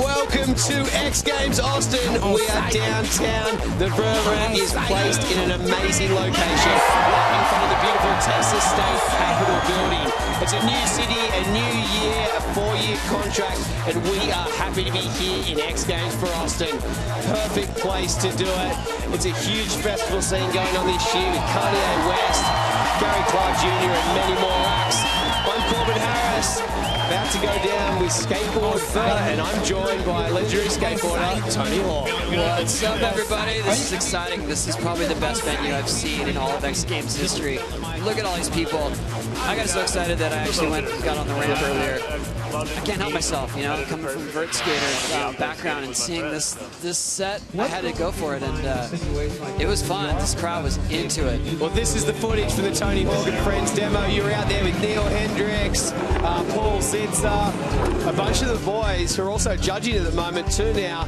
Welcome to X Games Austin. We are downtown. The Vert is placed in an amazing location, right in front of the beautiful Texas State Capitol building. It's a new city, a new year, a 4-year contract, and we are happy to be here in X Games for Austin. Perfect place to do it. It's a huge festival scene going on this year with Kanye West, Gary Clark Jr. and many more acts. I'm Corbin Harris, about to go down with Skateboard Vert, and I'm joined by legendary skateboarder Tony Hawk. What's up, everybody? This is exciting. This is probably the best venue I've seen in all of X Games history. Look at all these people. I got so excited that I actually got on the ramp earlier. I can't help myself, you know, coming from Vert skater background and seeing this set, I had to go for it, and it was fun. This crowd was into it. Well, this is the footage from the Tony Hawk and Friends demo. You were out there with Neil Hendricks, Paul Zitzer, a bunch of the boys who are also judging at the moment too now.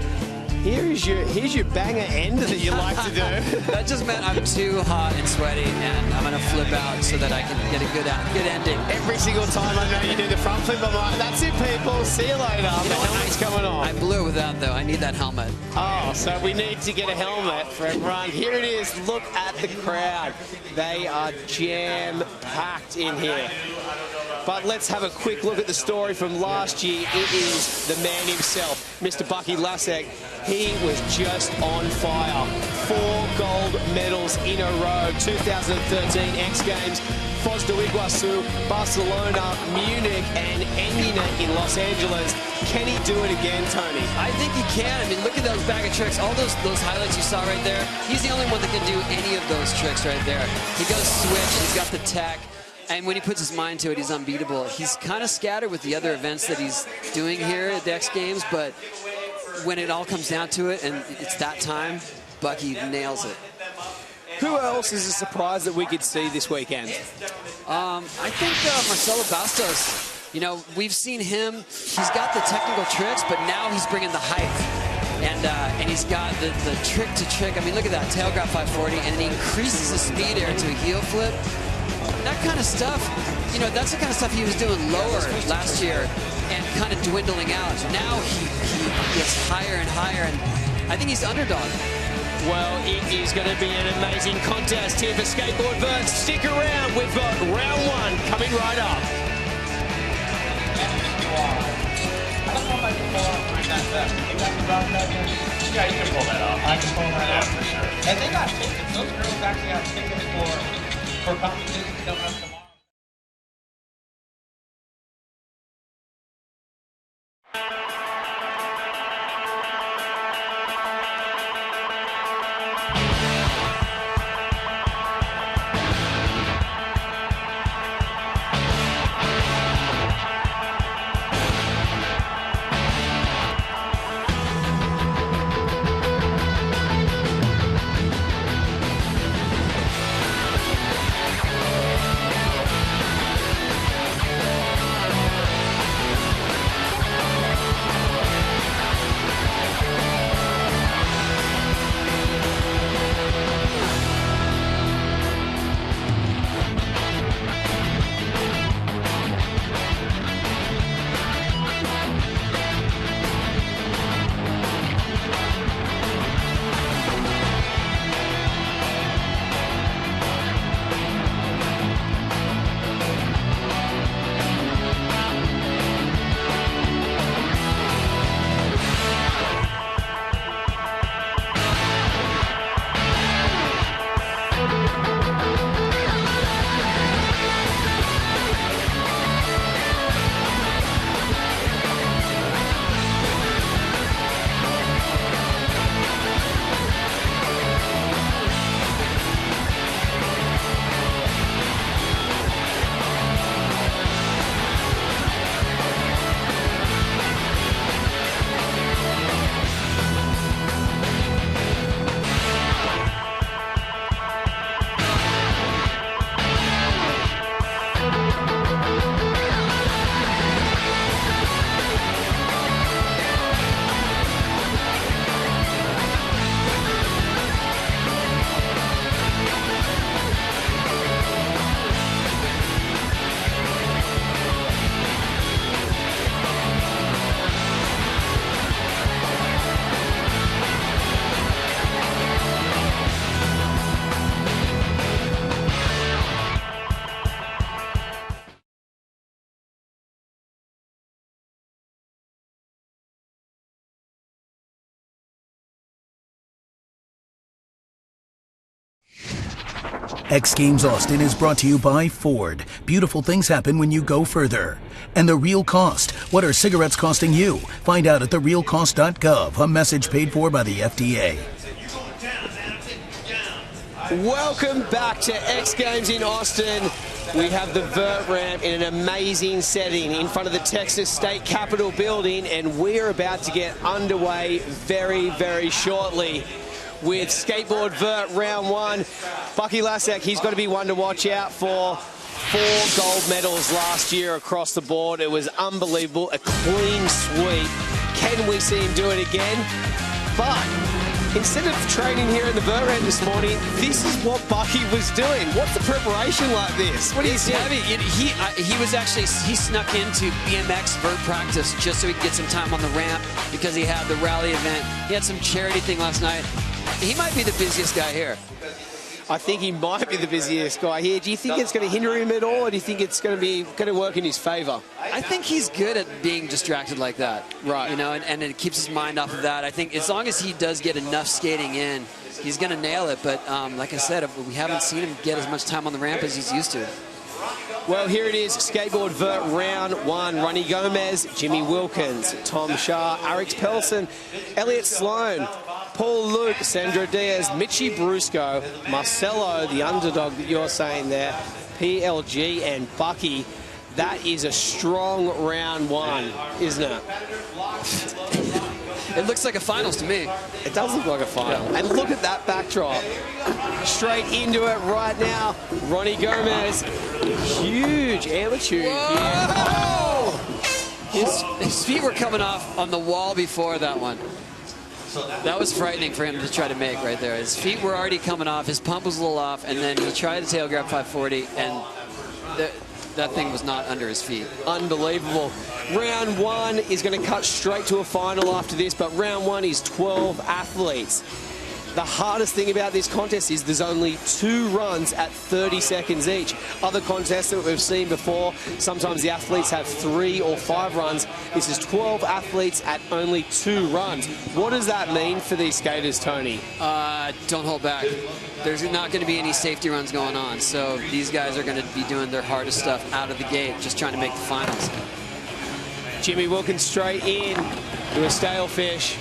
Here's your banger end that you like to do. That just meant I'm too hot and sweaty, and I'm gonna flip out so that I can get a good ending. Every single time I know you do the front flip, I'm like, that's it, people. See you later. The helmet's coming on. I blew it with that, though. I need that helmet. Oh, so we need to get a helmet for everyone. Here it is. Look at the crowd. They are jam-packed in here. But let's have a quick look at the story from last year. It is the man himself, Mr. Bucky Lasek. He was just on fire. 4 gold medals in a row. 2013 X Games, Foz do Iguaçu, Barcelona, Munich, and ending it in Los Angeles. Can he do it again, Tony? I think he can. I mean, look at those bag of tricks. All those highlights you saw right there. He's the only one that can do any of those tricks right there. He goes switch. He's got the tech. And when he puts his mind to it, he's unbeatable. He's kind of scattered with the other events that he's doing here at the X Games, but when it all comes down to it and it's that time, Bucky nails it. Who else is a surprise that we could see this weekend? I think Marcelo Bastos. You know, we've seen him. He's got the technical tricks, but now he's bringing the height. And he's got the trick to trick. I mean, look at that, tail grab 540, and he increases the speed air to a heel flip. That kind of stuff, you know, that's the kind of stuff he was doing lower last year and kind of dwindling out. Now he gets higher and higher, and I think he's the underdog. Well, it is going to be an amazing contest here for Skateboard Vert. Stick around, we've got round 1 coming right up. Yeah, you can pull that off. I can pull that off for sure. And they got tickets. Those girls actually have tickets for competitions coming up tomorrow. X Games Austin is brought to you by Ford. Beautiful things happen when you go further. And The Real Cost. What are cigarettes costing you? Find out at therealcost.gov. A message paid for by the FDA. Welcome back to X Games in Austin. We have the Vert ramp in an amazing setting in front of the Texas State Capitol building, and we're about to get underway very, very shortly with Skateboard Vert round 1. Bucky Lasek, he's got to be one to watch out for. 4 gold medals last year across the board. It was unbelievable, a clean sweep. Can we see him do it again? But instead of training here in the Vert ramp this morning, this is what Bucky was doing. What's the preparation like this? What do you think? He snuck into BMX Vert practice just so he could get some time on the ramp because he had the rally event. He had some charity thing last night. He might be the busiest guy here. I think he might be the busiest guy here. Do you think it's going to hinder him at all, or do you think it's going to work in his favor? I think he's good at being distracted like that. Right. You know, and it keeps his mind off of that. I think as long as he does get enough skating in, he's going to nail it. But like I said, we haven't seen him get as much time on the ramp as he's used to. Well, here it is, Skateboard Vert round 1. Ronnie Gomez, Jimmy Wilkins, Tom Shah, Alex Pelson, Elliot Sloan, Paul Luke, Sandro Diaz, Mitchie Brusco, Marcelo, the underdog that you're saying there, PLG and Bucky. That is a strong round 1, isn't it? It looks like a finals to me. It does look like a final. Yeah. And look at that backdrop. Straight into it right now. Ronnie Gomez. Huge amplitude here. His feet were coming off on the wall before that one. That was frightening for him to try to make right there. His feet were already coming off. His pump was a little off. And then he tried to tail grab 540. And that thing was not under his feet. Unbelievable. Round 1 is going to cut straight to a final after this, but round 1 is 12 athletes. The hardest thing about this contest is there's only 2 runs at 30 seconds each. Other contests that we've seen before, sometimes the athletes have 3 or 5 runs. This is 12 athletes at only 2 runs. What does that mean for these skaters, Tony? Don't hold back. There's not going to be any safety runs going on, so these guys are going to be doing their hardest stuff out of the gate, just trying to make the finals. Jimmy Wilkins straight in to a stale fish.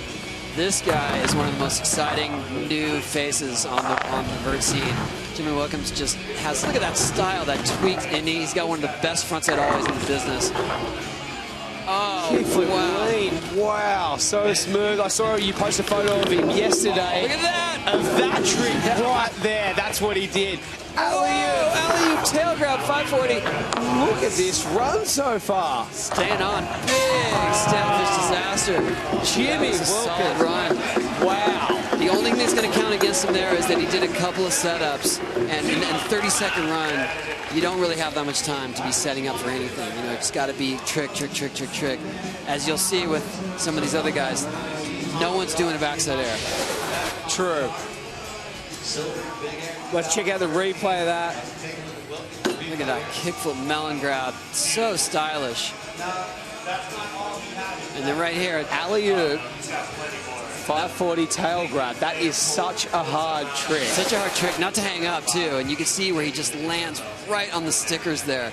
This guy is one of the most exciting new faces on the vert scene. Jimmy Wilkins just has, look at that style, that tweaked indie. He's got one of the best frontside ollies in the business. Oh, kickflip wow. lean. Wow, so smooth. I saw you post a photo of him yesterday. Look at that. Of that trick right there. That's what he did. Alley-oop tail grab 540. Look at this run so far. Staying on. Big Stanfish disaster. Jimmy Wilkins. Run. Wow. The only thing that's going to count against him there is that he did a couple of setups. And in a 30-second run, you don't really have that much time to be setting up for anything. You know, it's got to be trick, trick, trick, trick, trick. As you'll see with some of these other guys, no one's doing a backside air. True. Let's check out the replay of that. Look at that kickflip melon grab. So stylish. And then right here, alley-oop, 540 tail grab. That is such a hard trick. Such a hard trick, not to hang up too. And you can see where he just lands right on the stickers there.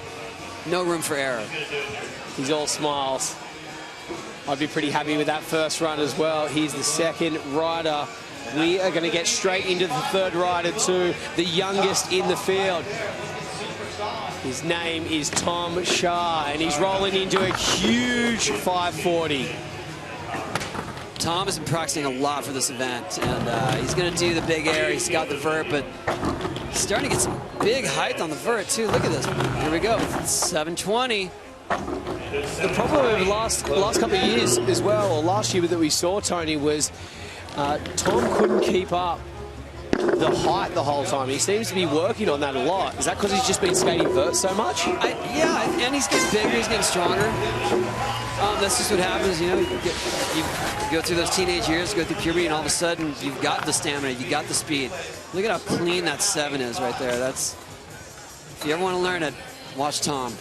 No room for error. He's all smiles. I'd be pretty happy with that first run as well. He's the second rider. We are going to get straight into the third rider too, the youngest in the field. His name is Tom Shah, and he's rolling into a huge 540. Tom has been practicing a lot for this event, and he's going to do the big air. He's got the vert, but he's starting to get some big height on the vert too. Look at this. Here we go. 720. The problem over the last couple of years as well, or last year that we saw, Tony, was Tom couldn't keep up the height the whole time. He seems to be working on that a lot. Is that because he's just been skating vert so much? Yeah, and he's getting bigger, he's getting stronger. That's just what happens, you know. You go through those teenage years, go through puberty, and all of a sudden you've got the stamina, you've got the speed. Look at how clean that 7 is right there. That's, if you ever want to learn it, watch Tom.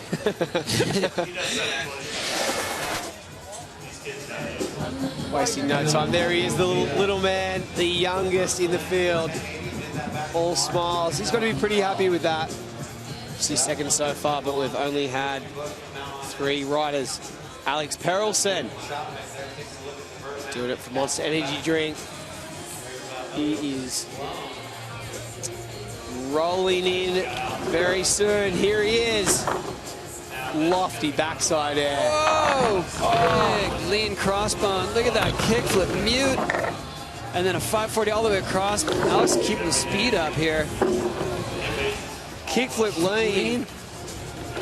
Wasting no time. There he is, the little man, the youngest in the field. all smiles. He's got to be pretty happy with that. It's his second so far, but we've only had 3 riders. Alex Perelson doing it for Monster Energy Drink. He is rolling in very soon. Here he is. Lofty backside air. Whoa! Big lean crossbone. Look at that kickflip mute. And then a 540 all the way across. Alex keeping the speed up here. Kickflip lean.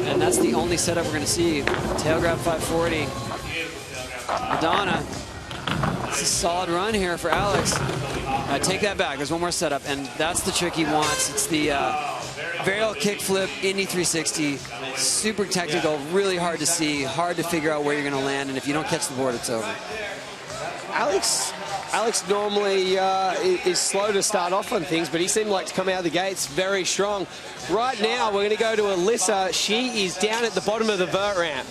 And that's the only setup we're going to see. Tail grab 540. Madonna. It's a solid run here for Alex. Take that back. There's one more setup, and that's the trick he wants. It's the varial kickflip, Indy 360. Super technical, really hard to see, hard to figure out where you're going to land, and if you don't catch the board, it's over. Alex normally is slow to start off on things, but he seemed like to come out of the gates very strong. Right now, we're going to go to Alyssa. She is down at the bottom of the vert ramp.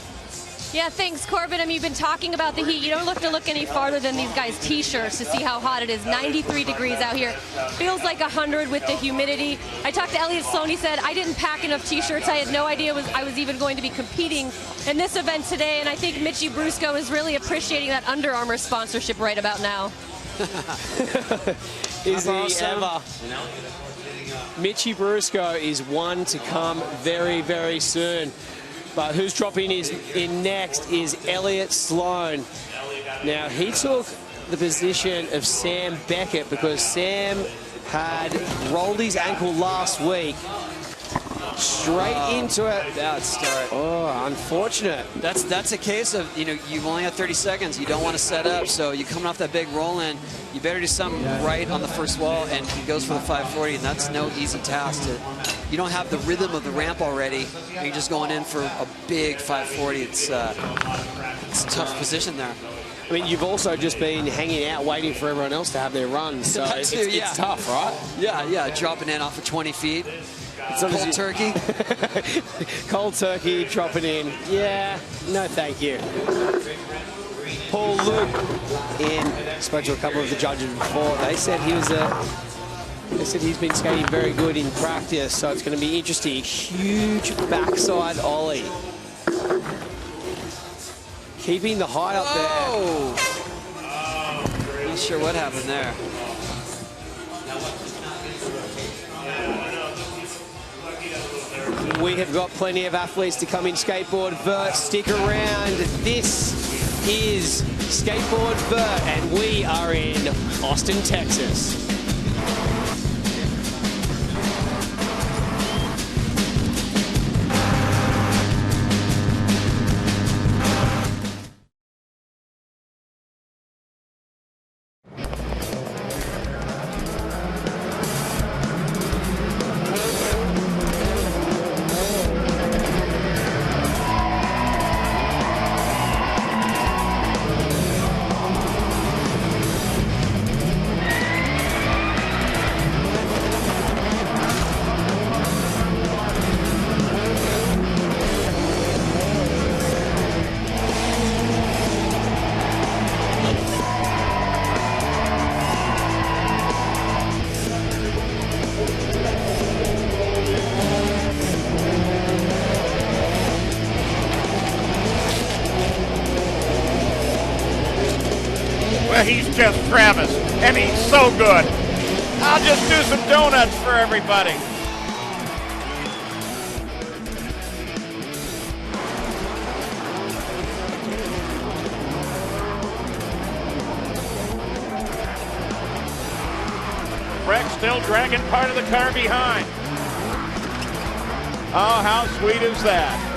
Yeah, thanks, Corbin. I mean, you've been talking about the heat. You don't have to look any farther than these guys' T-shirts to see how hot it is. 93 degrees out here. Feels like 100 with the humidity. I talked to Elliot Sloan. He said, I didn't pack enough T-shirts. I had no idea I was even going to be competing in this event today. And I think Mitchie Brusco is really appreciating that Under Armour sponsorship right about now. Is he ever? Mitchie Brusco is one to come very, very soon. But who's dropping in next is Elliot Sloan. Now, he took the position of Sam Beckett because Sam had rolled his ankle last week. Straight into it. Bad start. Oh, unfortunate. That's a case of, you've only had 30 seconds. You don't want to set up, so you're coming off that big roll in. You better do something right on the first wall, and he goes for the 540, and that's no easy task. You don't have the rhythm of the ramp already, and you're just going in for a big 540. It's a tough position there. I mean, you've also just been hanging out waiting for everyone else to have their runs, so it's tough, right? Yeah, dropping in off of 20 feet. Cold turkey. Cold turkey, dropping in. Yeah, no thank you. Paul Luke spoke to a couple of the judges before. They said he's been skating very good in practice, so it's going to be interesting. Huge backside ollie. Keeping the height up there. Not sure what happened there. We have got plenty of athletes to come in skateboard. Vert, stick around. This is Skateboard Vert, and we are in Austin, Texas. He's just Travis, and he's so good. I'll just do some donuts for everybody. Breck still dragging part of the car behind. Oh, how sweet is that?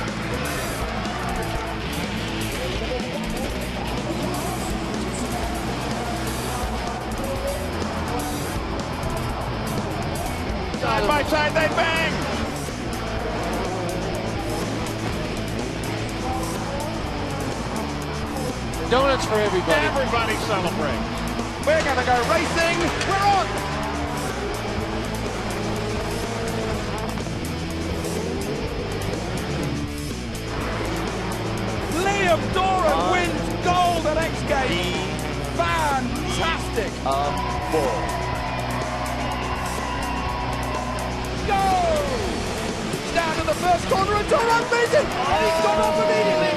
Side by side, they bang! Donuts for everybody. Everybody celebrates. We're gonna go racing. We're on! Liam Doran wins gold at X Games. Fantastic! the first corner and Toran's beat it, and he's gone off immediately.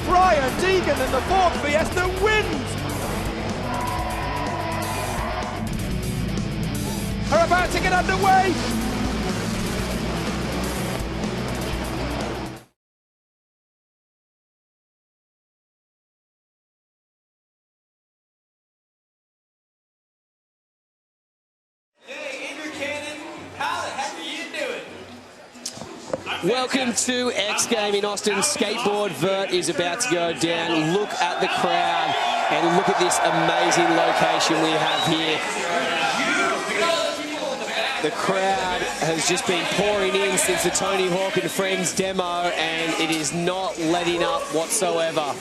Brian Deegan in the Ford Fiesta wins. Are about to get underway. Welcome to X Game in Austin. Skateboard Vert is about to go down. Look at the crowd and look at this amazing location we have here. The crowd has just been pouring in since the Tony Hawk and Friends demo, and it is not letting up whatsoever.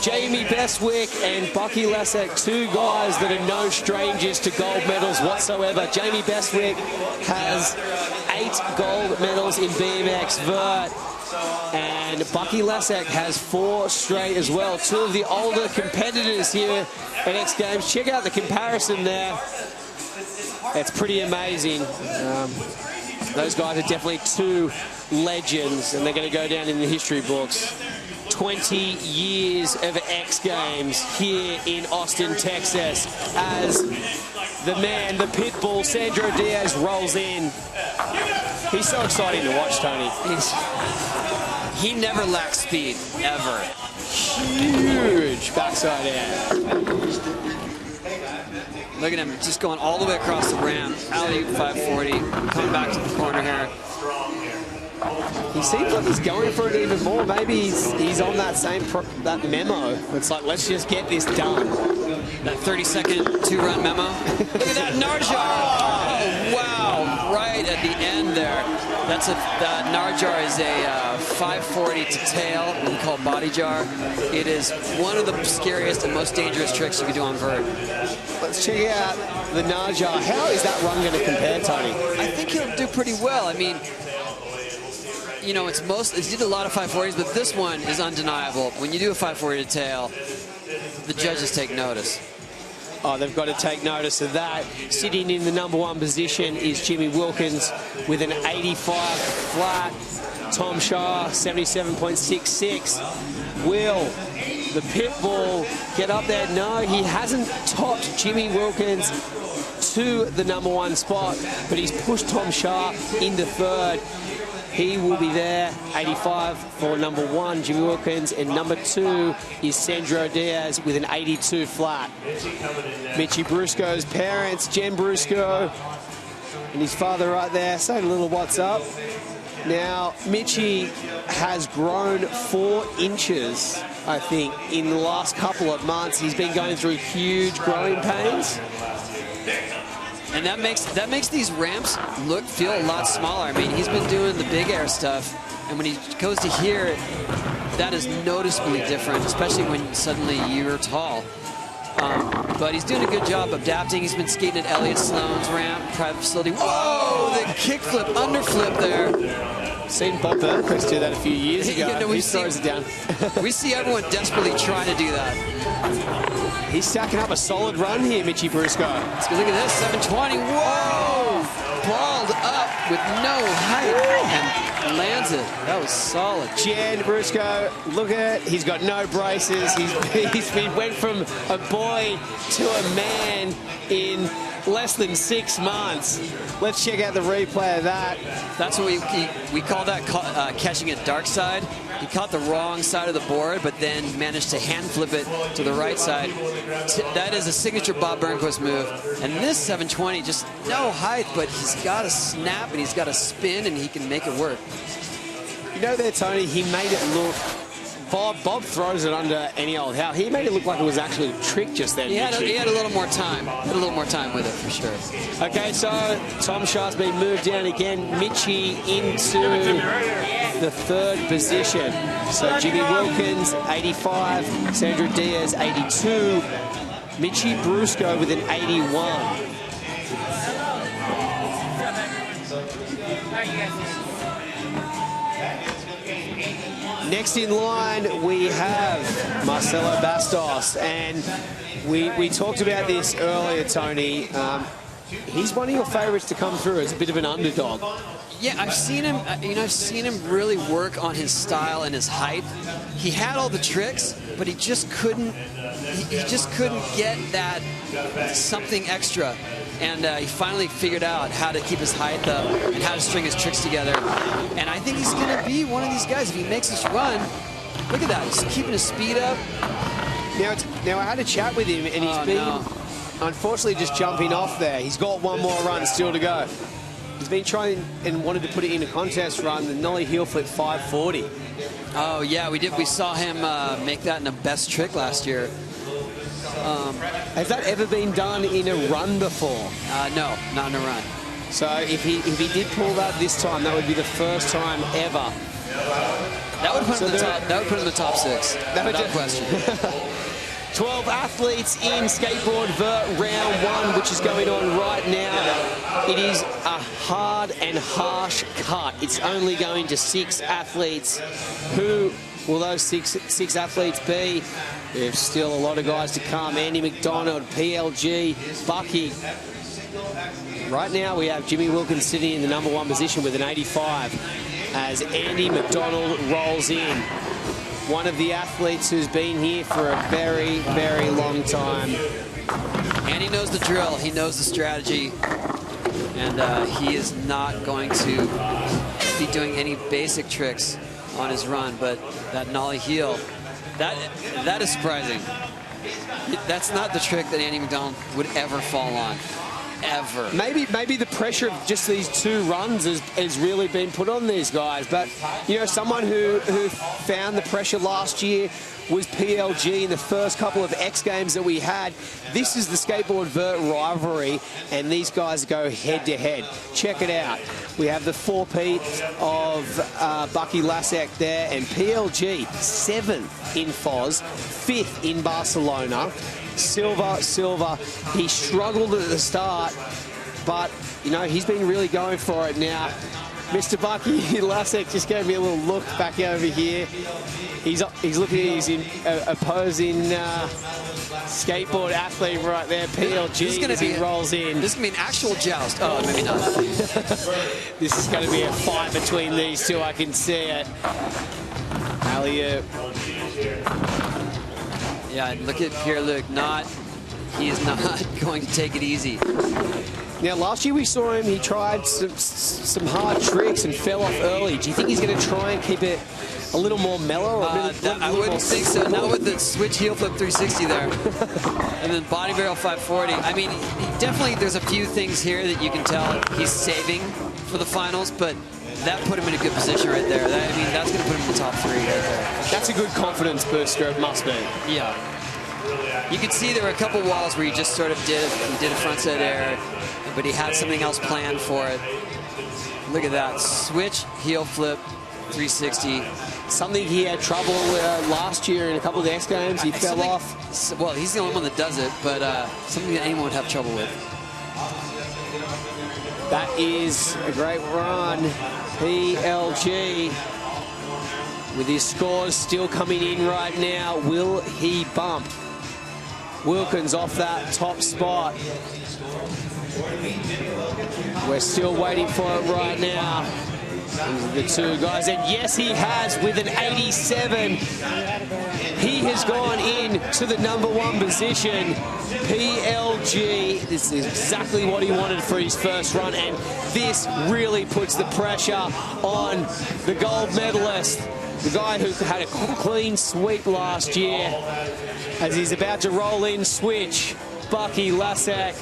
Jamie Bestwick and Bucky Lasek, two guys that are no strangers to gold medals whatsoever. Jamie Bestwick has 8 gold medals in BMX Vert, and Bucky Lasek has 4 straight as well. Two of the older competitors here at X Games. Check out the comparison there. It's pretty amazing. Those guys are definitely two legends, and they're going to go down in the history books. 20 years of X Games here in Austin, Texas, as the man, the pit bull, Sandro Diaz rolls in. He's so exciting to watch, Tony. He never lacks speed, ever. Huge backside air. Look at him, just going all the way across the ramp. Alley 540, coming back to the corner here. He seems like he's going for it even more. Maybe he's on that same that memo. It's like, let's just get this done. That 30-second 2-run memo. Look at that Narjar. Oh, wow. Right at the end there. That's that Narjar is a 540 to tail, what we call body jar. It is one of the scariest and most dangerous tricks you can do on Vert. Let's check out the Narjar. How is that run going to compare, Tony? I think he'll do pretty well. I mean, you know, he did a lot of 540s, but this one is undeniable. When you do a 540 to tail, the judges take notice. Oh, they've got to take notice of that. Sitting in the #1 position is Jimmy Wilkins with an 85 flat. Tom Shaw, 77.66. Will the pit bull get up there? No, he hasn't topped Jimmy Wilkins to the #1 spot, but he's pushed Tom Shaw into 3rd. He will be there, 85 for #1, Jimmy Wilkins, and #2 is Sandro Diaz with an 82 flat. Mitchie Brusco's parents, Jen Brusco, and his father right there, saying a little what's up. Now, Mitchie has grown 4 inches, I think, in the last couple of months. He's been going through huge growing pains. And that makes these ramps feel a lot smaller. I mean, he's been doing the big air stuff, and when he goes to here, that is noticeably different, especially when suddenly you're tall. But he's doing a good job adapting. He's been skating at Elliott Sloan's ramp, private facility. Whoa, the kickflip, underflip there. Seen Bob Burnquist do that a few years ago. You know, he throws it down. We see everyone desperately trying to do that. He's stacking up a solid run here, Mitchie Brusco. Let's go look at this, 720. Whoa! Balled up with no height and lands it. That was solid. Jan Brusco, look at it. He's got no braces. He went from a boy to a man in less than 6 months. Let's check out the replay of that. That's what we call that catching it dark side. He caught the wrong side of the board, but then managed to hand flip it to the right side. That is a signature Bob Burnquist move. And this 720, just no height, but he's got a snap and he's got a spin and he can make it work. You know there, Tony, he made it look... Bob throws it under any old how. He made it look like it was actually a trick just then. He had a little more time. Had a little more time with it, for sure. Okay, so Tom Shaw's been moved down again. Mitchie into the 3rd position. So Jimmy Wilkins, 85. Sandro Diaz, 82. Mitchie Brusco with an 81. next in line, we have Marcelo Bastos. And we talked about this earlier, Tony. He's one of your favorites to come through as a bit of an underdog. Yeah, I've seen him, I've seen him really work on his style and his height. He had all the tricks, but he just couldn't, he just couldn't get that something extra. And he finally figured out how to keep his height up and how to string his tricks together. And I think he's going to be one of these guys. If he makes this run, look at that. He's keeping his speed up. Now I had a chat with him, and he's been, unfortunately, just jumping off there. He's got one more run still to go. He's been trying and wanted to put it in a contest run, the nollie heel flip 540. Oh, yeah, we did. We saw him make that in a best trick last year. Has that ever been done in a run before? No, not in a run. So if he did pull that this time, that would be the first time ever. That would put him in the top. That would put him in the top 6. Without question. 12 athletes in Skateboard Vert round 1, which is going on right now. It is a hard and harsh cut. It's only going to 6 athletes. Who will those six athletes be? There's still a lot of guys to come. Andy McDonald, PLG, Bucky. Right now we have Jimmy Wilkins sitting in the #1 position with an 85 as Andy McDonald rolls in. One of the athletes who's been here for a very, very long time. And he knows the drill. He knows the strategy. And he is not going to be doing any basic tricks on his run. But that nollie heel, that is surprising. That's not the trick that Andy McDonald would ever fall on. Ever. Maybe the pressure of just these 2 runs has really been put on these guys. But, you know, someone who found the pressure last year was PLG in the first couple of X Games that we had. This is the Skateboard Vert rivalry, and these guys go head-to-head. Check it out. We have the 4-peat of Bucky Lasek there, and PLG, 7th in Foz, 5th in Barcelona. Silver. He struggled at the start, but, you know, he's been really going for it now. Mr. Bucky Lasek just gave me a little look back over here. He's looking at his opposing skateboard athlete right there, PLG, as he rolls in. This is going to be an actual joust. Oh, maybe not. This is going to be a fight between these two. I can see it. Alley-oop. Yeah, look at Pierre-Luc. He is not going to take it easy. Now, last year we saw him, he tried some hard tricks and fell off early. Do you think he's going to try and keep it a little more mellow? Or I wouldn't think so. Not with the switch heel flip 360 there. And then body barrel 540. I mean, definitely there's a few things here that you can tell he's saving for the finals, but that put him in a good position right there. I mean, that's going to put him in the top 3 right there. That's a good confidence booster, it must be. Yeah. You could see there were a couple walls where he just sort of did a frontside air, but he had something else planned for it. Look at that. Switch, heel flip, 360. Something he had trouble with last year in a couple of the X Games. He fell off. Well, he's the only one that does it, but something that anyone would have trouble with. That is a great run. PLG with his scores still coming in right now. Will he bump Wilkins off that top spot? We're still waiting for it right now. These are the 2 guys, and yes, he has with an 87. He has gone in to the #1 position. PLG, this is exactly what he wanted for his first run, and this really puts the pressure on the gold medalist, the guy who had a clean sweep last year. As he's about to roll in switch, Bucky Lasek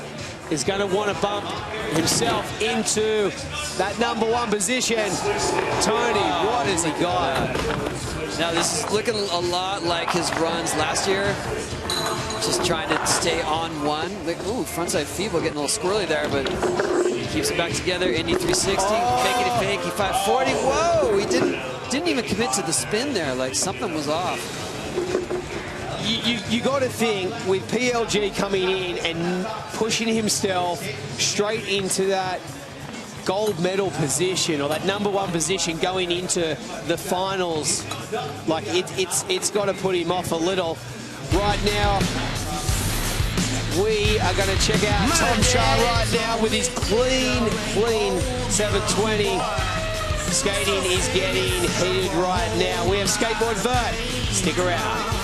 is going to want to bump himself into that #1 position. Tony, what has he got? Now, this is looking a lot like his runs last year. Just trying to stay on one. Like, ooh, frontside feeble, getting a little squirrely there, but he keeps it back together. Indy 360, making it fake. He 540. Whoa, he didn't even commit to the spin there. Like, something was off. You got to think, with PLG coming in and pushing himself straight into that gold medal position, or that #1 position going into the finals, like it's got to put him off a little. Right now, we are going to check out Tom Shah right now with his clean 720. Skating is getting heated right now. We have Skateboard Vert. Stick around.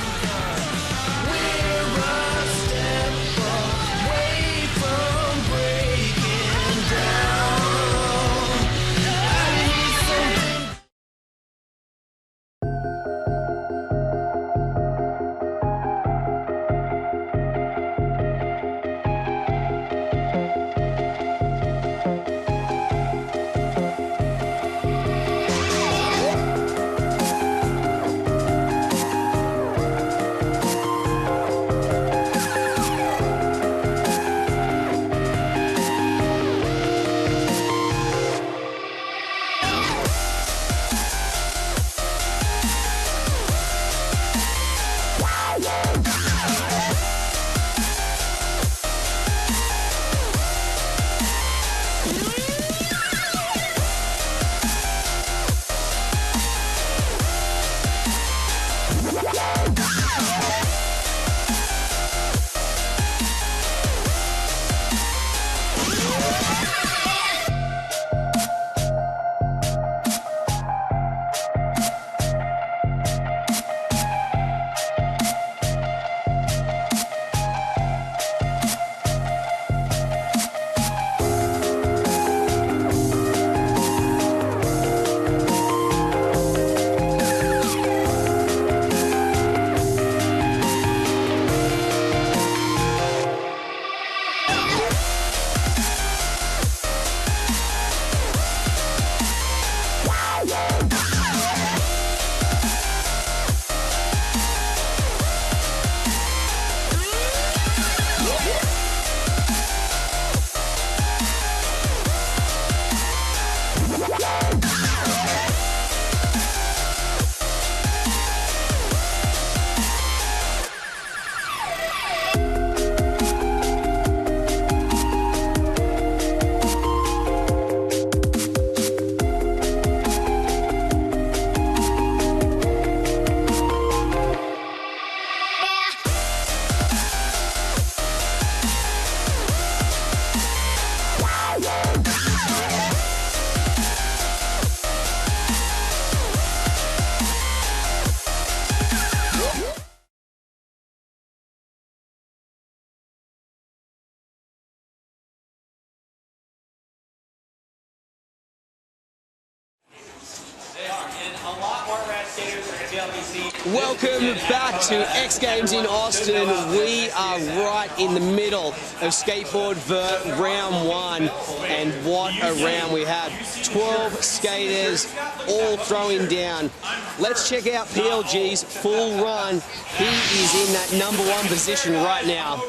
Welcome back to X Games in Austin. We are right in the middle of Skateboard Vert round 1, and what a round we had. 12 skaters all throwing down. Let's check out PLG's full run. He is in that #1 position right now.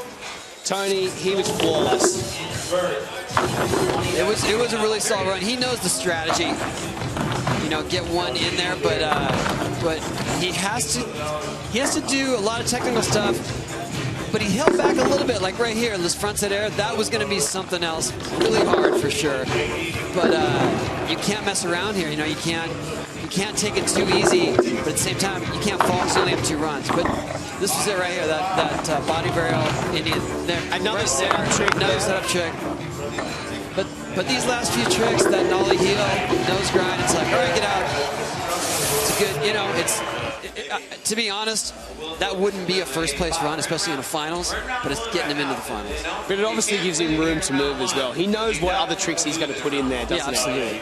Tony, he was flawless. It was a really solid run. He knows the strategy. You know, get one in there, but he has to do a lot of technical stuff. But he held back a little bit, like right here in this frontside air. That was going to be something else, really hard for sure. But you can't mess around here. You know, you can't take it too easy. But at the same time, you can't fall because you only have 2 runs. But this was it right here. That body burial Indian there. Another setup trick. Another setup trick. But these last few tricks, that nollie heel, nose grind, it's like, all right, get out. It's a good, you know, to be honest, that wouldn't be a first place run, especially in the finals, but it's getting him into the finals. But it obviously gives him room to move as well. He knows what other tricks he's going to put in there, doesn't he? Absolutely.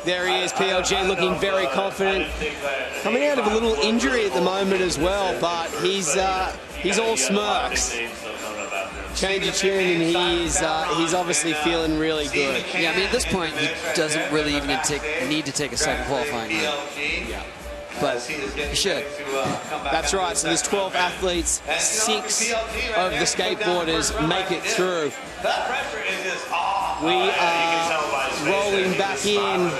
There he is, PLG, looking very confident. Coming out of a little injury at the moment as well, but he's all smirks. Change of tune, and he's obviously feeling really good. Yeah, I mean, at this point, he doesn't really even need to take a second qualifying run. Yeah. But he should. That's right, so there's 12 athletes, 6 of the skateboarders make it through. We are rolling back in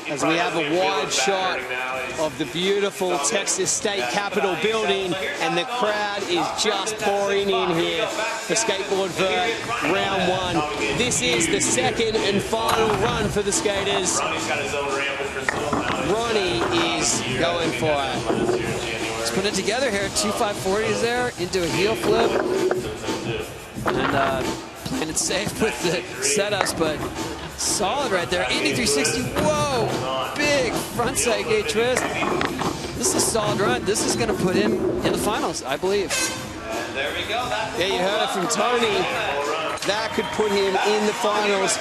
as we have a wide shot of the beautiful Texas State Capitol building, and the crowd is just pouring in here for Skateboard Vert round 1. this is the second and final run for the skaters. Ronnie is going for it. He's putting it together here. 2 540s there into a heel flip. And playing it safe with the setups, but solid right there. 8360. Whoa! Big frontside gate twist. This is a solid run. This is going to put him in the finals, I believe. There we go. Yeah, you heard it from Tony. That could put him in the finals.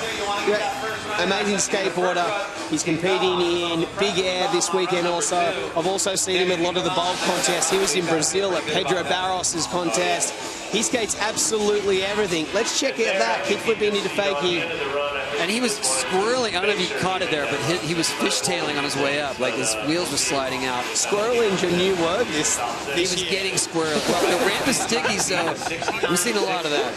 Amazing skateboarder. He's competing in big air this weekend also. I've also seen him in a lot of the bowl contests. He was in Brazil at Pedro Barros' contest. He skates absolutely everything. Let's check out that kickflip into fakie. And he was swirling. I don't know if you caught it there, but he was fishtailing on his way up, like his wheels were sliding out. Squirreling's a new word. He was getting squirrely. Well, the ramp is sticky, so we've seen a lot of that.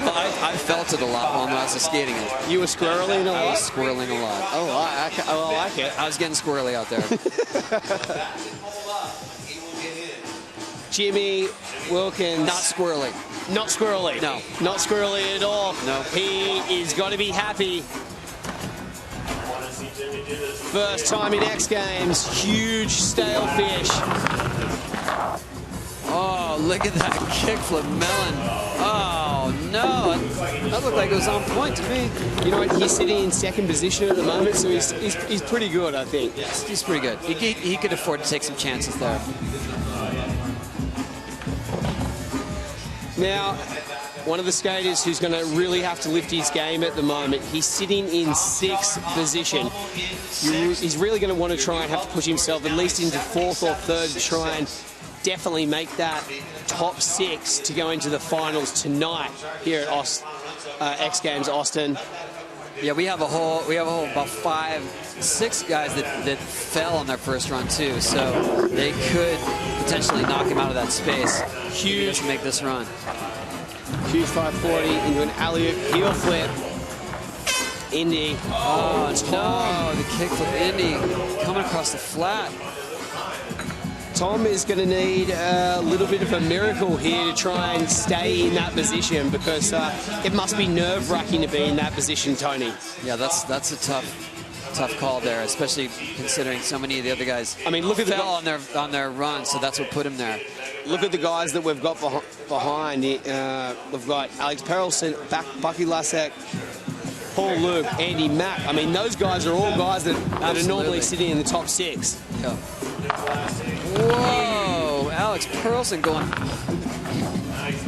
Well, I felt it a lot while I was skating it. You were squirreling a lot? I was swirling a lot. Oh, I like it. I was getting squirrely out there. Jimmy Wilkins. Not squirrely. Not squirrely. No. Not squirrely at all. No. He is got to be happy. First time in X Games. Huge stale fish. Oh, look at that kickflip melon. Oh, no. That looked like it was on point to me. You know what? He's sitting in second position at the moment, so he's pretty good, I think. Yes, he's pretty good. He could afford to take some chances there. Now, one of the skaters who's going to really have to lift his game at the moment, he's sitting in sixth position. He's really going to want to try and have to push himself at least into fourth or third to try and definitely make that top six to go into the finals tonight here at X Games Austin. Yeah, we have a whole about 5, 6 guys that fell on their first run too, so they could potentially knock him out of that space. Huge to make this run. Huge 540 into an alley-oop heel flip. Indy. Oh no, the kickflip Indy coming across the flat. Tom is going to need a little bit of a miracle here to try and stay in that position, because it must be nerve-wracking to be in that position, Tony. Yeah, that's a tough call there, especially considering so many of the other guys. I mean, look at fell on their run, so that's what put him there. Look at the guys that we've got behind. We've got Alex Perelson, Bucky Lasek, Paul Luke, Andy Mack. I mean, those guys are all guys that are normally sitting in the top 6. Yeah. Whoa, Alex Perelson going.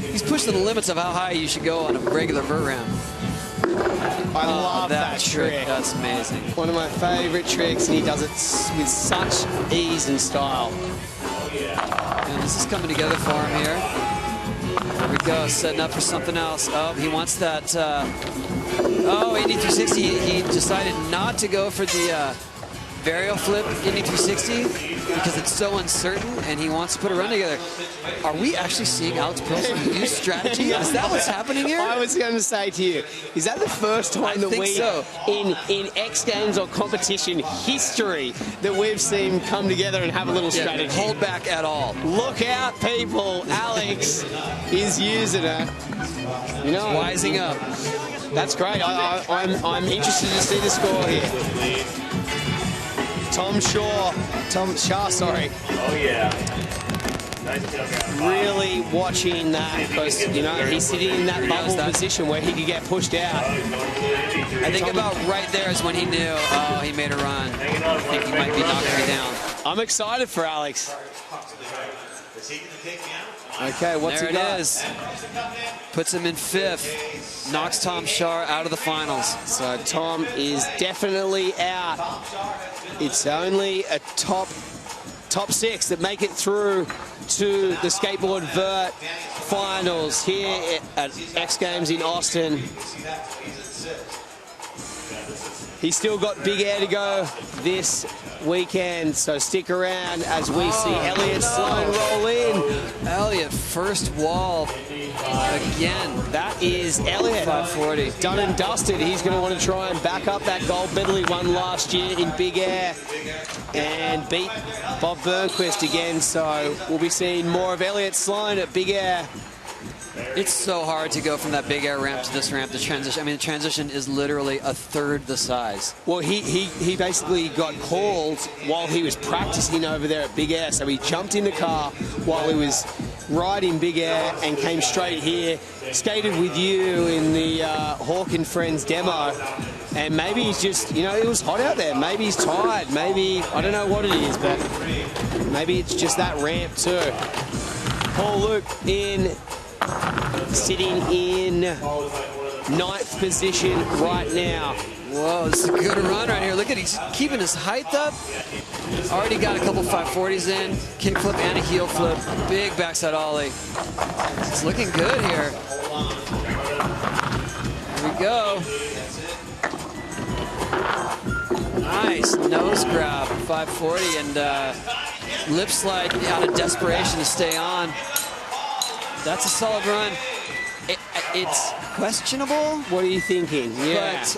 He's pushed to the limits of how high you should go on a regular vert ramp. I love that trick. That's amazing. One of my favorite tricks, and he does it with such ease and style. And this is coming together for him here. There we go, setting up for something else. Oh, he wants that. Oh, Indy 360. He decided not to go for the varial flip Indy 360 because it's so uncertain, and he wants to put a run together. Are we actually seeing Alex Perelson use strategy? Is that what's happening here? I was going to say to you, is that the first time that we, in X Games or competition history, that we've seen come together and have a little strategy? Hold back at all. Look out, people. Alex is using it. You know, wising up. That's great. I'm interested to see the score here. Tom Shaw, sorry. Oh, yeah. Really watching that, because, you know, he's sitting in that bubble position where he could get pushed out. I think about right there is when he knew, oh, he made a run. I think he might be knocking me down. I'm excited for Alex. Okay, what's he got? There it is. Puts him in 5th. Knocks Tom Shaw out of the finals. So Tom is definitely out. It's only a top 6 that make it through to the Skateboard Vert finals here at X Games in Austin. He's still got big air to go this weekend, so stick around as we see Elliot Sloan roll in. Elliot, first wall again. That is Elliot. 540. Done and dusted. He's going to want to try and back up that gold medal he won last year in big air and beat Bob Burnquist again. So we'll be seeing more of Elliot Sloan at big air. It's so hard to go from that big air ramp to this ramp, the transition. I mean, the transition is literally a third the size. Well, he basically got called while he was practicing over there at Big Air. So he jumped in the car while he was riding Big Air and came straight here, skated with you in the Hawk and Friends demo. And maybe he's just, you know, it was hot out there. Maybe he's tired. Maybe, I don't know what it is, but maybe it's just that ramp too. Paul Luke sitting in 9th position right now. Whoa, this is a good run right here. Look at, he's keeping his height up. Already got a couple 540s in. Kickflip and a heel flip. Big backside ollie. It's looking good here. Here we go. Nice nose grab, 540, and lip slide out of desperation to stay on. That's a solid run. It's questionable. What are you thinking? Yeah. But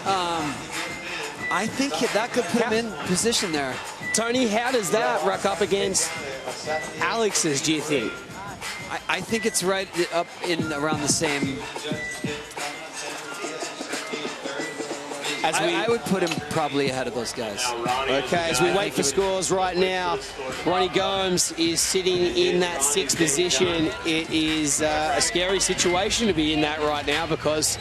I think that could put him in position there. Tony, how does that rack up against Alex's, do you think? I think it's right up in around the same. I would put him probably ahead of those guys. Okay, as we wait for scores right now, Ronnie Gomes is sitting in that 6th position. It is a scary situation to be in that right now because,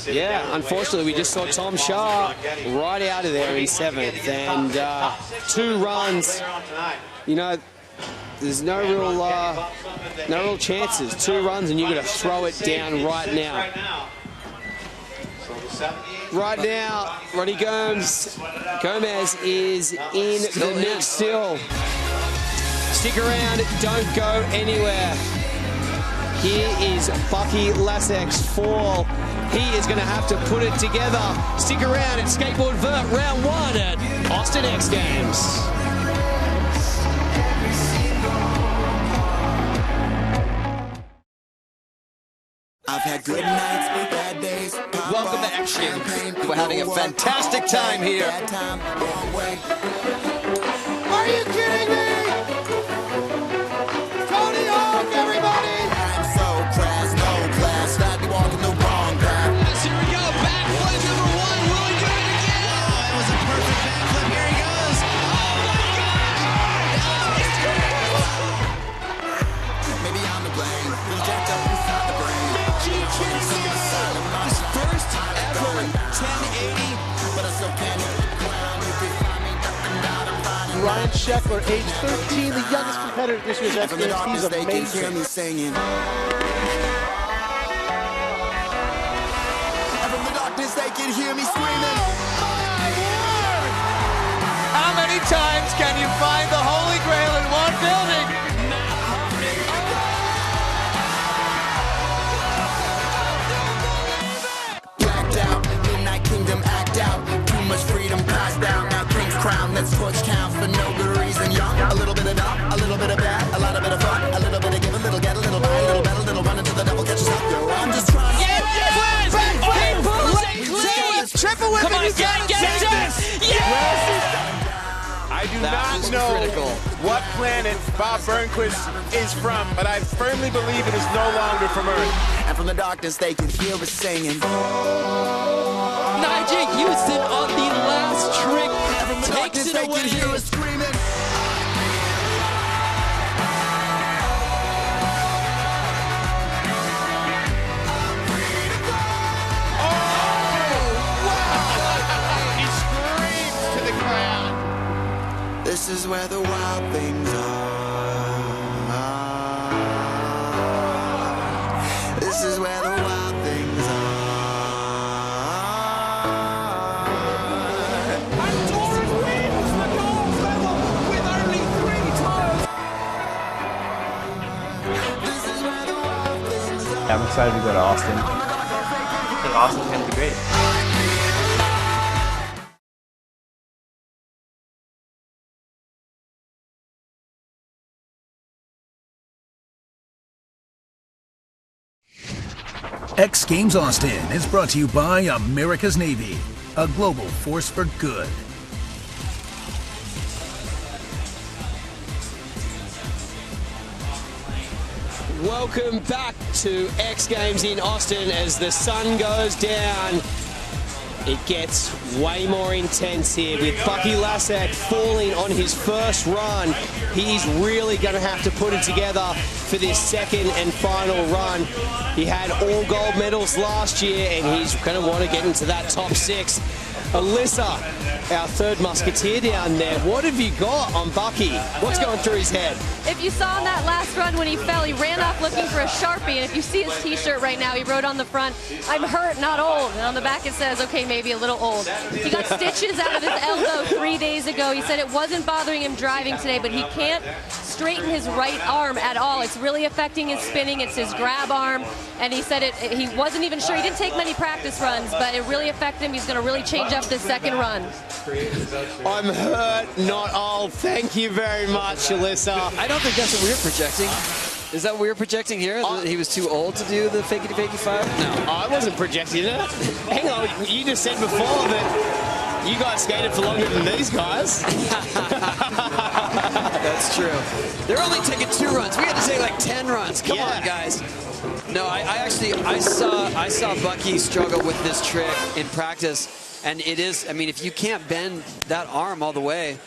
yeah, unfortunately, we just saw Tom Shaw right out of there in 7th. And 2 runs, you know, there's no real chances. 2 runs and you're going to throw it down right now. Right now, Ronnie Gomez is in the mix still. Stick around, don't go anywhere. Here is Bucky Lassek's fall. He is going to have to put it together. Stick around at Skateboard Vert round 1 at Austin X Games. I've had good nights, bad days. Welcome to X Games. We're having a fantastic time here. Are you kidding me? Tony Hawk, everybody! I'm so crass, no class, I'd be walking the wrong path. Here we go, backflip number 1. Will he do it again? Oh, it was a perfect backflip. Here he goes. Oh my God! Maybe I'm to blame. It's jacked up inside the brain. His first ever 1080. But I still can't hit the ground. You can find me ducking out and riding. Ryan Sheckler, age 13, the youngest competitor at this year's X Games. He's They can hear amazing. me singing. And from the darkness they can hear me screaming. How many times can you find the Holy Grail in one building? Blacked out, Midnight Kingdom act out. Too much freedom passed down. Now King's crown, let's torch count for no good reason. Young, a little bit of dumb, a little bit of bad, a lot of bit of fun, a little bit of give, a little get, a little buy, a little bet, a little run until the devil catches up. Yo, I'm just trying to Triple whip, Come on, you get it done. I do not know what planet Bob Burnquist is from, but I firmly believe it is no longer from Earth. And from the darkness they can hear us singing. Nigel Houston on the last trick And from the takes darkness it they can hear away. us screaming. He screams to the crowd. This is where the wild things are. This is where the wild things I'm excited to go to Austin. I think Austin's going to be great. X Games Austin is brought to you by America's Navy, a global force for good. Welcome back to X Games in Austin. As the sun goes down, it gets way more intense here with Bucky Lasek falling on his first run. He's really going to have to put it together for this second and final run. He had all gold medals last year, and he's going to want to get into that top 6. Alyssa, our third musketeer down there, what have you got on Bucky? What's going through his head? If you saw in that last run when he fell, he ran off looking for a Sharpie, and if you see his t-shirt right now, he wrote on the front, "I'm hurt, not old," and on the back it says, "Okay, maybe a little old." He got stitches out of his elbow 3 days ago. He said it wasn't bothering him driving today, but he can't straighten his right arm at all. It's really affecting his spinning. It's his grab arm, and he said he wasn't even sure. He didn't take many practice runs, but it really affected him. He's going to really change up the second run. I'm hurt, not old. Thank you very much, Alyssa. I don't think that's what we were projecting. Is that what we were projecting here? That he was too old to do the fakey 5? No. I wasn't projecting it. Hang on, you just said before that you guys skated for longer than these guys. That's true. They're only taking 2 runs. We had to take like 10 runs. Come on, guys. No, I saw Bucky struggle with this trick in practice, and it is, I mean, if you can't bend that arm all the way,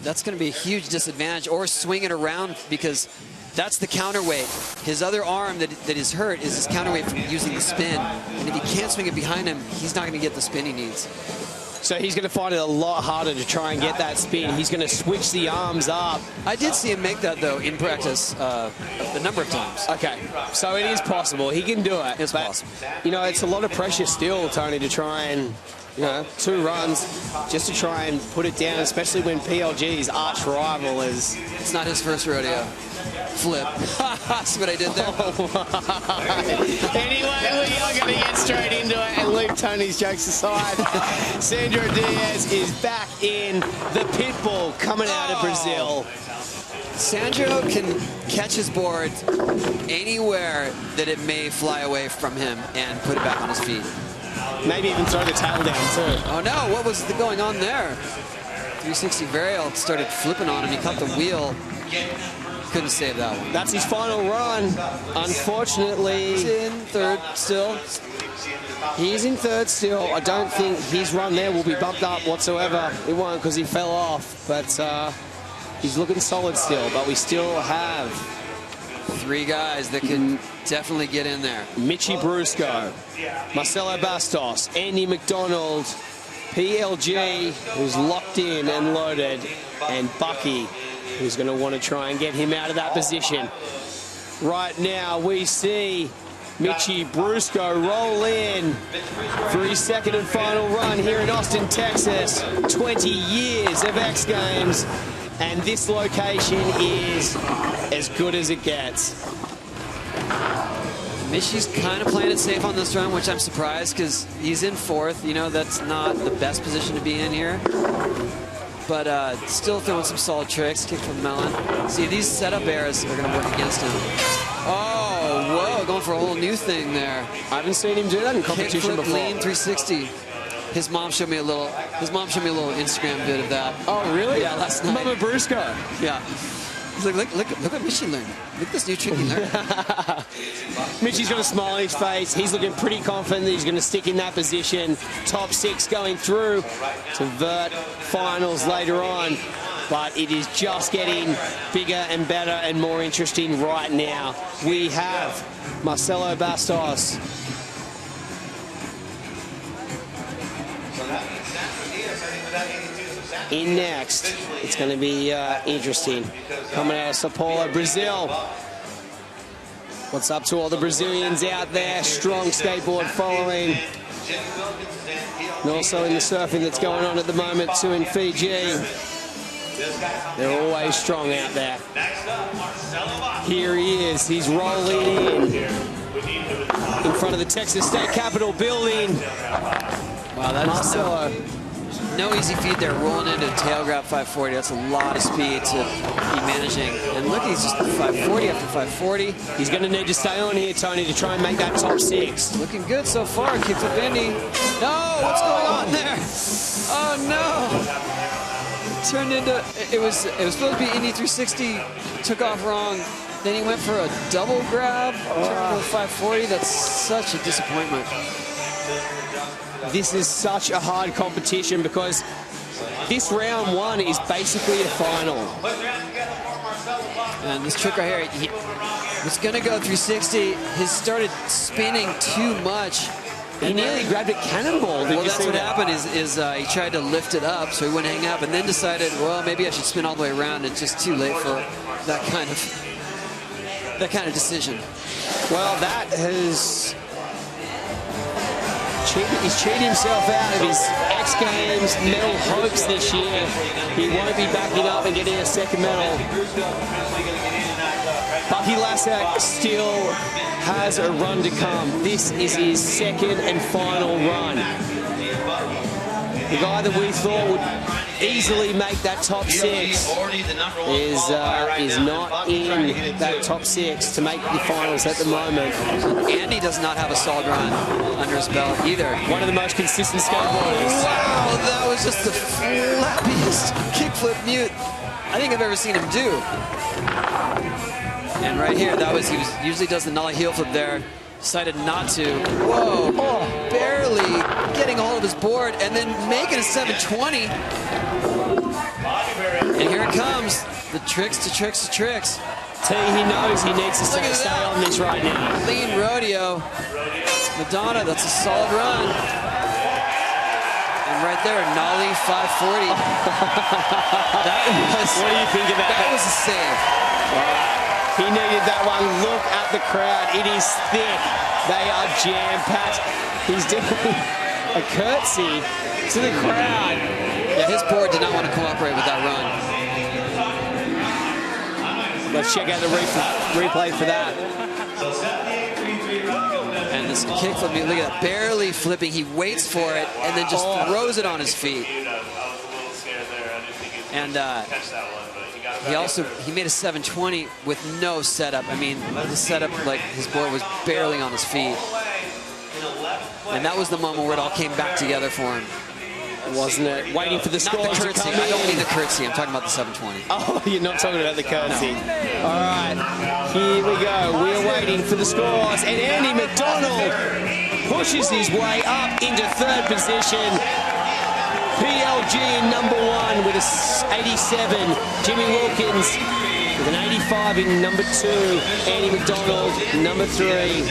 that's going to be a huge disadvantage, or swing it around, because that's the counterweight. His other arm that is hurt is his counterweight from using the spin, and if he can't swing it behind him, he's not going to get the spin he needs. So he's going to find it a lot harder to try and get that spin. He's going to switch the arms up. I did see him make that, though, in practice a number of times. Okay, so it is possible. He can do it. It's possible. You know, it's a lot of pressure still, Tony, to try and, you know, 2 runs just to try and put it down, especially when PLG's arch rival is... It's not his first rodeo. Flip. See what I did there? Anyway, we are going to get straight into it and leave Tony's jokes aside. Sandro Diaz is back in the pit bull coming out of Brazil. Sandro can catch his board anywhere that it may fly away from him and put it back on his feet. Maybe even throw the tail down too. Oh no, what was going on there? 360 varial started flipping on him. He caught the wheel. Couldn't save that one. That's his final run. Unfortunately, he's in third still. He's in third still. I don't think his run there will be bumped up whatsoever. It won't, because he fell off. But he's looking solid still. But we still have 3 guys that can definitely get in there. Michi Brusco, Marcelo Bastos, Andy McDonald, PLG, who's locked in and loaded, and Bucky, who's going to want to try and get him out of that position. Right now, we see Michi Brusco roll in for his second and final run here in Austin, Texas. 20 years of X Games, and this location is as good as it gets. Michi's kind of playing it safe on this run, which I'm surprised, because he's in 4th. You know, that's not the best position to be in here. But still throwing some solid tricks. Kick from Melon. See, these setup errors are going to work against him. Oh, whoa, going for a whole new thing there. I haven't seen him do that in competition before. Lean 360. His mom showed me a little Instagram vid of that. Oh, really? Yeah, last night. Mama Brusco. Yeah. He's like, look what Michi learned. Look at this new trick he learned. Michi's got a smile on his face. He's looking pretty confident that he's going to stick in that position. Top 6 going through to Vert finals later on. But it is just getting bigger and better and more interesting right now. We have Marcelo Bastos. In next. It's going to be interesting. Coming out of Sao Paulo, Brazil. What's up to all the Brazilians out there? Strong skateboard following. And also in the surfing that's going on at the moment too in Fiji. They're always strong out there. Here he is. He's rolling in front of the Texas State Capitol building. Wow, that's Marcelo. No easy feed there, rolling into tail grab 540. That's a lot of speed to be managing. And look, he's just 540 after 540. He's going to need to stay on here, Tony, to try and make that top 6. Looking good so far. Keeps it bendy. No, what's going on there? Oh no! Turned into it was supposed to be Indy 360. Took off wrong. Then he went for a double grab, technical 540. That's such a disappointment. This is such a hard competition because this round one is basically a final. And this trick right here, he was going to go 360. He started spinning too much. He nearly grabbed a cannonball. Well, that's what happened is he tried to lift it up so he wouldn't hang up, and then decided, well, maybe I should spin all the way around. It's just too late for that kind of decision. Well, that has he's cheated himself out of his X Games medal hopes this year. He won't be backing up and getting a second medal. Bucky Lasek still has a run to come. This is his second and final run. The guy that we thought would easily make that top six is not in that top six to make the finals at the moment. Andy does not have a solid run under his belt either. One of the most consistent skateboarders. Wow, that was just the flappiest kickflip mute I think I've ever seen him do. And right here, he usually does the nollie heel flip there. Decided not to. Whoa, barely getting a hold of his board and then making a 720. And here it comes, the tricks to tricks to tricks. T, he knows he needs to stay on this right now. Clean rodeo. Madonna, that's a solid run. And right there, nollie 540. What do you think of that? That was a save. He needed that one. Look at the crowd. It is thick. They are jam-packed. He's doing a curtsy to the crowd. Yeah, his board did not want to cooperate with that run. Let's check out the replay for that. And this kickflip, look at that, barely flipping. He waits for it and then just throws it on his feet. And he made a 720 with no setup. I mean, the setup, like his board was barely on his feet. And that was the moment where it all came back together for him. Wasn't it? Waiting for the score Not the curtsy. to come I don't in. mean the curtsy. I'm talking about the 720. Oh, you're not talking about the curtsy. No. All right, here we go. We are waiting for the scores. And Andy McDonald pushes his way up into third position. PLG in number one with a 87. Jimmy Wilkins with an 85 in number two. Andy McDonald, number three.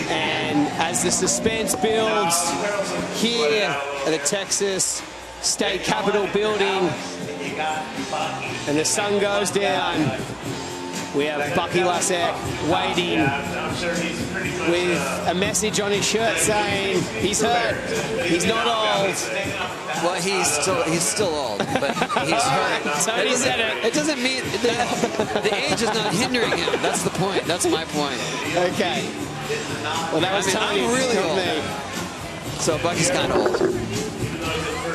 And as the suspense builds here at the Texas State Capitol building and the sun goes down, we have Bucky Lasek waiting with a message on his shirt saying he's hurt, he's not old. Well, he's still old, but he's hurt. Tony said it. It doesn't mean the age is not hindering him. That's the point. That's my point. Okay. Well, that was Tony. I'm really old. Me. So Bucky's kind of old.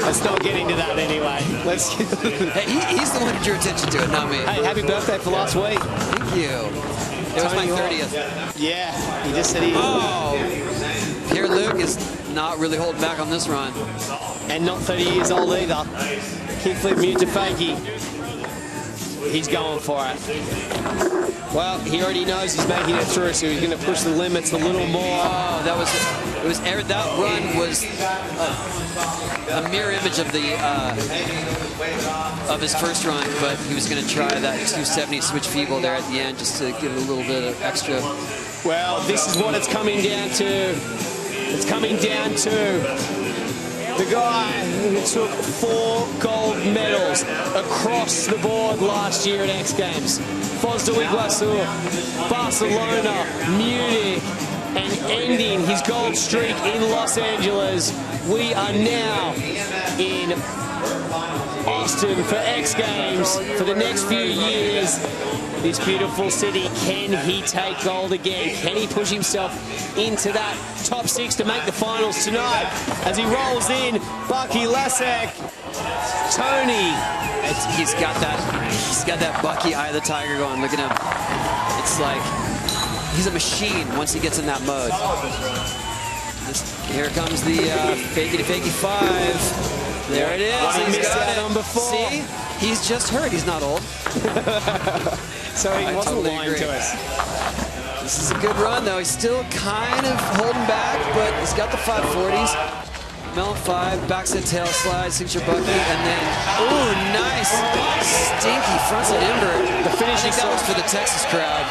Let's not get into that anyway. Let's. Hey, he's the one who drew attention to it, not me. Hey, happy birthday for last week. Thank you. It was my 30th. Yeah, he just said he. Oh, Pierre Luc is not really holding back on this run. And not 30 years old either. Kickflip mute to fakie. He's going for it. Well, he already knows he's making it through, so he's going to push the limits a little more. Oh, that run was a mirror image of his first run, but he was going to try that 270 switch feeble there at the end just to give it a little bit of extra. Well, this is what it's coming down to. It's coming down to the guy who took 4 gold medals across the board last year at X Games. Foz do Iguaçu, Barcelona, Munich, and ending his gold streak in Los Angeles. We are now in Austin for X Games for the next few years. This beautiful city, can he take gold again? Can he push himself into that top 6 to make the finals tonight? As he rolls in, Bucky Lasek, Tony. He's got that Bucky Eye of the Tiger going. Look at him. It's like he's a machine once he gets in that mode. Here comes the fakie to fakie 5. There it is. He He's missed got out it. on before. See? He's just hurt. He's not old. So he wasn't lying to us. This is a good run, though. He's still kind of holding back, but he's got the 540s. Melon 5, backside tail slide, signature bucket, and then, ooh, nice, stinky frontside invert. The finishing that was for the Texas crowd.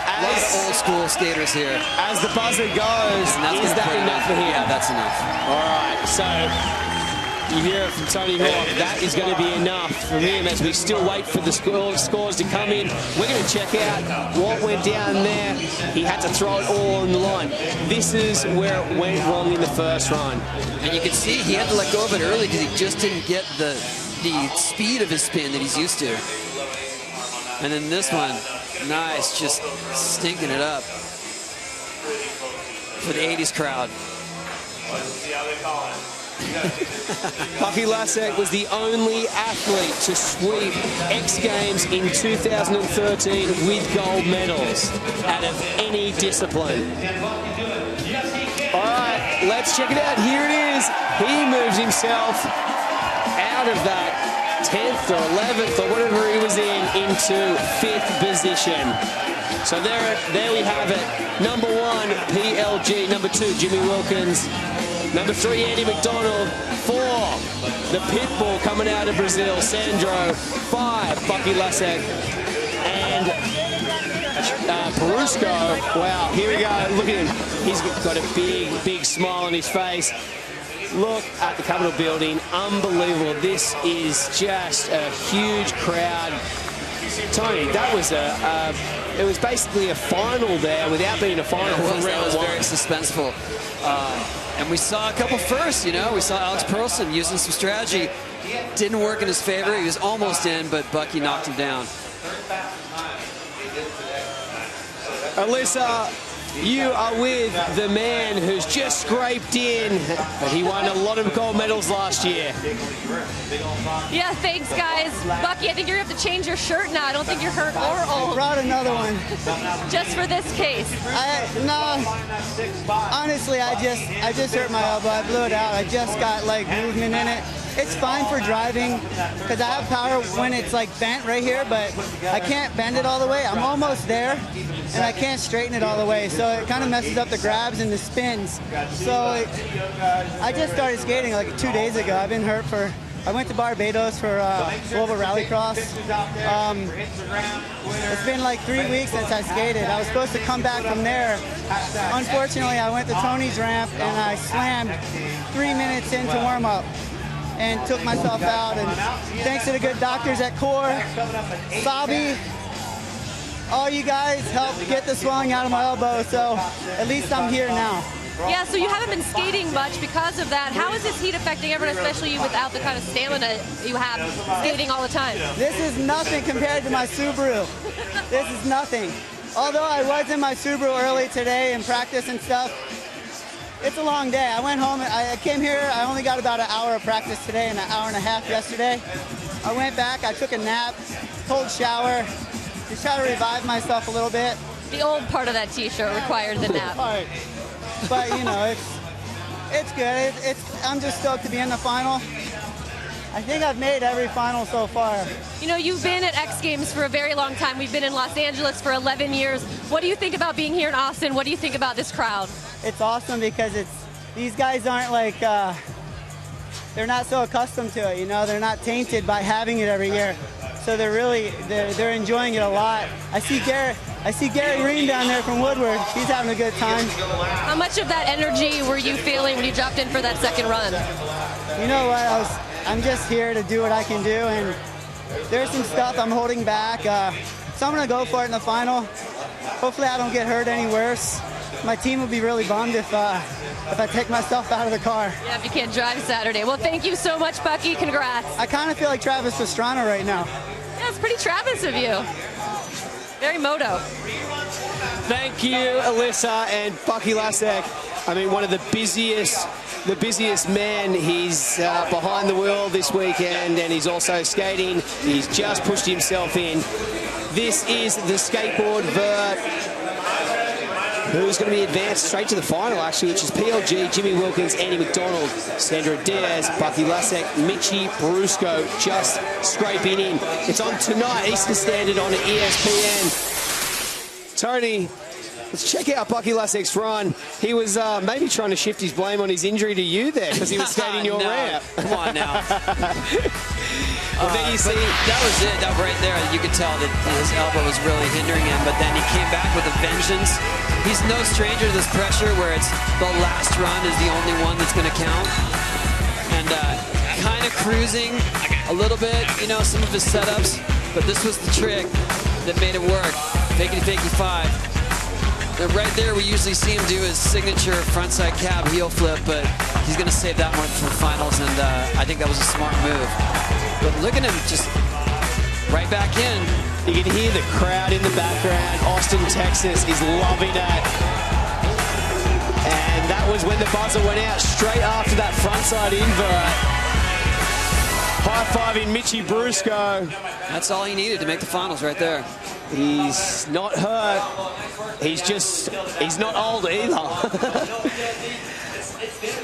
As old school skaters here. As the buzzer goes, is that enough for him? Yeah, that's enough. All right, so you hear it from Tony Hawk. That is going to be enough for him as we still wait for the scores to come in. We're going to check out what went down there. He had to throw it all on the line. This is where it went wrong in the first run. And you can see he had to let go of it early because he just didn't get the speed of his spin that he's used to. And then this one, nice, just stinking it up for the 80s crowd. Bucky Lasek was the only athlete to sweep X Games in 2013 with gold medals out of any discipline. All right, let's check it out. Here it is. He moves himself out of that 10th or 11th or whatever he was in into 5th position. So there we have it. Number 1, PLG. Number 2, Jimmy Wilkins. Number 3, Andy McDonald. 4, the Pitbull coming out of Brazil, Sandro. 5, Bucky Lasek. And Perusco. Wow, here we go. Look at him. He's got a big smile on his face. Look at the Capitol building. Unbelievable. This is just a huge crowd. Tony, that was it was basically a final there without being a final. That was very suspenseful. And we saw a couple firsts, you know. We saw Alex Perlson using some strategy. Didn't work in his favor. He was almost in, but Bucky knocked him down. Alyssa, you are with the man who's just scraped in, but he won a lot of gold medals last year. Yeah, thanks, guys. Bucky, I think you're going to have to change your shirt now. I don't think you're hurt or old. I brought another one. Just for this case. No, honestly, I just hurt my elbow. I blew it out. I just got, like, movement in it. It's fine for driving because I have power when it's like bent right here, but I can't bend it all the way. I'm almost there, and I can't straighten it all the way, so it kind of messes up the grabs and the spins. So I just started skating like 2 days ago. I've been hurt for. I went to Barbados for Global Rallycross. It's been like 3 weeks since I skated. I was supposed to come back from there. Unfortunately, I went to Tony's ramp and I slammed 3 minutes into warm-up and took myself out. And thanks to the good doctors at Core, Sabi, all you guys helped get the swelling out of my elbow, so at least I'm here now. Yeah, so you haven't been skating much because of that. How is this heat affecting everyone, especially you without the kind of stamina you have skating all the time? This is nothing compared to my Subaru. This is nothing. Although I was in my Subaru early today in practice and stuff, it's a long day. I went home, I came here, I only got about an hour of practice today and an hour and a half yesterday. I went back, I took a nap, cold shower, to try to revive myself a little bit. The old part of that t-shirt required the nap. Right. But you know, it's good. I'm just stoked to be in the final. I think I've made every final so far. You know, you've been at X Games for a very long time. We've been in Los Angeles for 11 years. What do you think about being here in Austin? What do you think about this crowd? It's awesome because these guys aren't like, they're not so accustomed to it, you know? They're not tainted by having it every year. So they're enjoying it a lot. I see Gary Reen down there from Woodward. He's having a good time. How much of that energy were you feeling when you dropped in for that second run? You know what? I'm just here to do what I can do, and there's some stuff I'm holding back. So I'm gonna go for it in the final. Hopefully I don't get hurt any worse. My team will be really bummed if I take myself out of the car. Yeah, if you can't drive Saturday. Well, thank you so much, Bucky. Congrats. I kind of feel like Travis Pastrana right now. Yeah, it's pretty Travis of you. Very moto. Thank you, Alyssa and Bucky Lasek. I mean, one of the busiest men. He's behind the wheel this weekend, and he's also skating. He's just pushed himself in. This is the Skateboard Vert. who's going to be advanced straight to the final, actually, which is PLG, Jimmy Wilkins, Andy McDonald, Sandra Diaz, Bucky Lasek, Michi Brusco just scraping in. It's on tonight, Eastern Standard on ESPN. Tony, let's check out Bucky Lasek's run. He was maybe trying to shift his blame on his injury to you there because he was skating your ramp. Come on now. Well, then you see, that was it. That right there, you could tell that his elbow was really hindering him, but then he came back with a vengeance. He's no stranger to this pressure where it's the last run is the only one that's going to count. And kind of cruising a little bit, you know, some of his setups, but this was the trick that made it work. Fakey 5. And right there, we usually see him do his signature frontside cab heel flip, but he's going to save that one for finals, and I think that was a smart move. But look at him just right back in. You can hear the crowd in the background. Austin, Texas is loving it. And that was when the buzzer went out straight after that frontside invert. High-fiving Michi Brusco. That's all he needed to make the finals right there. He's not hurt. He's not old either.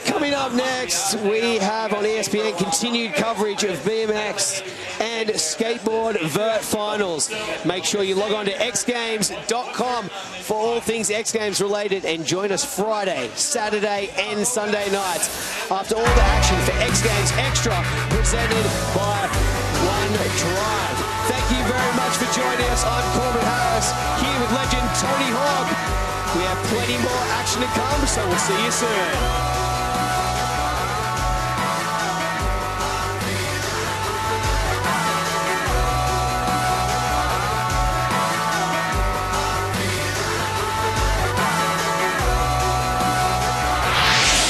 Coming up next, we have on ESPN continued coverage of BMX and skateboard vert finals. Make sure you log on to xgames.com for all things X Games related and join us Friday, Saturday and Sunday nights after all the action for X Games Extra presented by One Drive. Thank you very much for joining us. I'm Corbin Harris here with legend Tony Hawk. We have plenty more action to come, so we'll see you soon.